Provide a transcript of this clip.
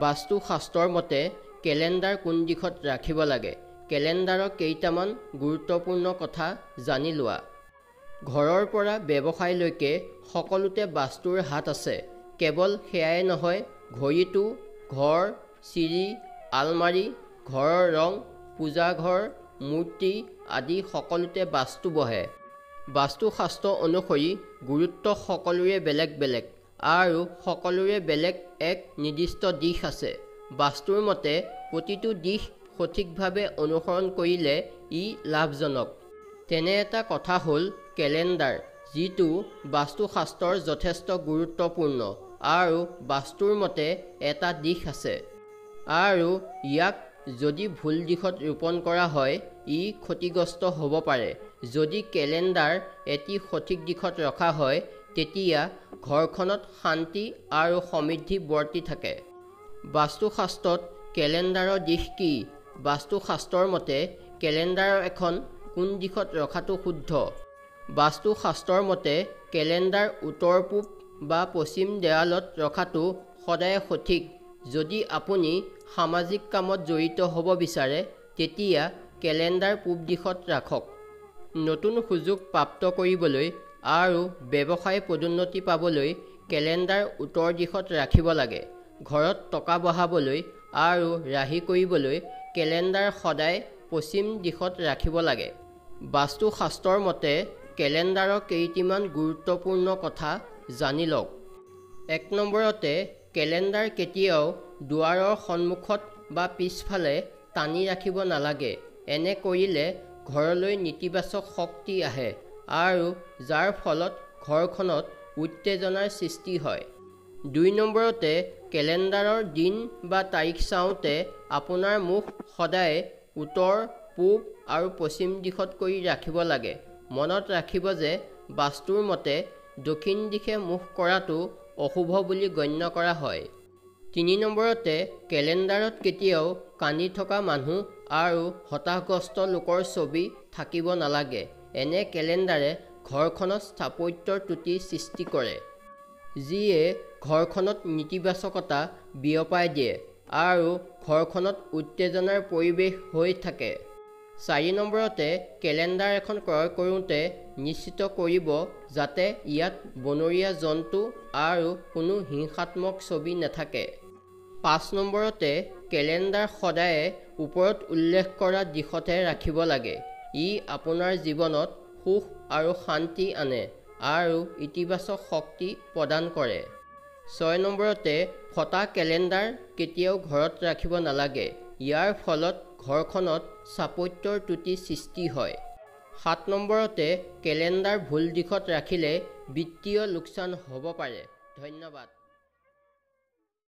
বাস্তুশাস্ত্ৰৰ মতে কেলেণ্ডাৰ কোন দিশত ৰাখিব লাগে। কেলেণ্ডাৰৰ কেইটামান গুৰুত্বপূৰ্ণ কথা জানি লোৱা। ঘৰৰ পৰা ব্যৱসায়লৈকে সকলোতে বাস্তুৰ হাত আছে। কেৱল সেয়াই নহয়, ঘড়ীটো, ঘৰ, চিৰি, আলমাৰী, ঘৰৰ ৰং, পূজাঘৰ, মূৰ্তি আদি সকলোতে বাস্তু বহে। বাস্তুশাস্ত্ৰ অনুসৰি গুৰুত্ব সকলোৰে বেলেগ বেলেগ আৰু সকলোৰে বেলেগ এক নিৰ্দিষ্ট দিশ আছে। বাস্তুৰ মতে প্ৰতিটো দিশ সঠিকভাৱে অনুসৰণ কৰিলে ই লাভজনক। তেনে এটা কথা হ'ল কেলেণ্ডাৰ, যিটো বাস্তুশাস্ত্ৰৰ যথেষ্ট গুৰুত্বপূৰ্ণ আৰু বাস্তুৰ মতে এটা দিশ আছে আৰু ইয়াক যদি ভুল দিশত ৰোপণ কৰা হয় ই ক্ষতিগ্ৰস্ত হ'ব পাৰে। যদি কেলেণ্ডাৰ এটি সঠিক দিশত ৰখা হয় তেতিয়া ঘৰখনত শান্তি আৰু সমৃদ্ধি বৰ্তি থাকে। বাস্তুশাস্ত্ৰত কেলেণ্ডাৰৰ দিশ কি? বাস্তুশাস্ত্ৰৰ মতে কেলেণ্ডাৰ এখন কোন দিশত ৰখাটো শুদ্ধ। বাস্তুশাস্ত্ৰৰ মতে কেলেণ্ডাৰ উত্তৰ পূব বা পশ্চিম দেৱালত ৰখাটো সদায় সঠিক। যদি আপুনি সামাজিক কামত জড়িত হ'ব বিচাৰে তেতিয়া কেলেণ্ডাৰ পূব দিশত ৰাখক। নতুন সুযোগ প্ৰাপ্ত কৰিবলৈ আৰু ব্যৱসায় পদোন্নতি পাবলৈ কেলেণ্ডাৰ উত্তৰ দিশত ৰাখিব লাগে। ঘৰত টকা বঢ়াবলৈ আৰু ৰাহি কৰিবলৈ কেলেণ্ডাৰ সদায় পশ্চিম দিশত ৰাখিব লাগে। বাস্তুশাস্ত্ৰৰ মতে কেলেণ্ডাৰৰ কেইটিমান গুৰুত্বপূৰ্ণ কথা জানি লওক। ১ নম্বৰতে কেলেণ্ডাৰ কেতিয়াও দুৱাৰৰ সন্মুখত বা পিছফালে টানি ৰাখিব নালাগে। এনে কৰিলে ঘৰলৈ নেতিবাচক শক্তি আহে আৰু যাৰ ফলত ঘৰখনত উত্তেজনাৰ সৃষ্টি হয়। ২ নম্বৰতে কেলেণ্ডাৰৰ দিন বা তাৰিখ চাওঁতে আপোনাৰ মুখ সদায় উত্তৰ, পূব আৰু পশ্চিম দিশত কৰি ৰাখিব লাগে। মনত ৰাখিব যে বাস্তুৰ মতে দক্ষিণ দিশে মুখ কৰাটো অশুভ বুলি গণ্য কৰা হয়। ৩ নম্বৰতে কেলেণ্ডাৰত কেতিয়াও কান্দি থকা মানুহ আৰু হতাশাগ্ৰস্ত লোকৰ ছবি থাকিব নালাগে। এনে কেলেণ্ডাৰে ঘৰখনত স্থাপত্যৰ ত্ৰুটি সৃষ্টি কৰে, যিয়ে ঘৰখনত নেতিবাচকতা বিয়পাই দিয়ে আৰু ঘৰখনত উত্তেজনাৰ পৰিৱেশ হৈ থাকে। ৪ নম্বৰতে কেলেণ্ডাৰ এখন ক্ৰয় কৰোঁতে নিশ্চিত কৰিব যাতে ইয়াত বনৰীয়া জন্তু আৰু কোনো হিংসাত্মক ছবি নাথাকে। ৫ নম্বৰতে কেলেণ্ডাৰ সদায়ে ওপৰত উল্লেখ কৰা দিশতহে ৰাখিব লাগে। ই আপোনাৰ জীৱনত সুখ আৰু শান্তি আনে আৰু ইতিবাচক শক্তি প্ৰদান কৰে। ৬ নম্বৰতে ফটা কেলেণ্ডাৰ কেতিয়াও ঘৰত ৰাখিব নালাগে। ইয়াৰ ফলত ঘৰখনত স্থাপত্যৰ ত্ৰুটি সৃষ্টি হয়। ৭ নম্বৰতে কেলেণ্ডাৰ ভুল দিশত ৰাখিলে বিত্তীয় লোকচান হ'ব পাৰে। ধন্যবাদ।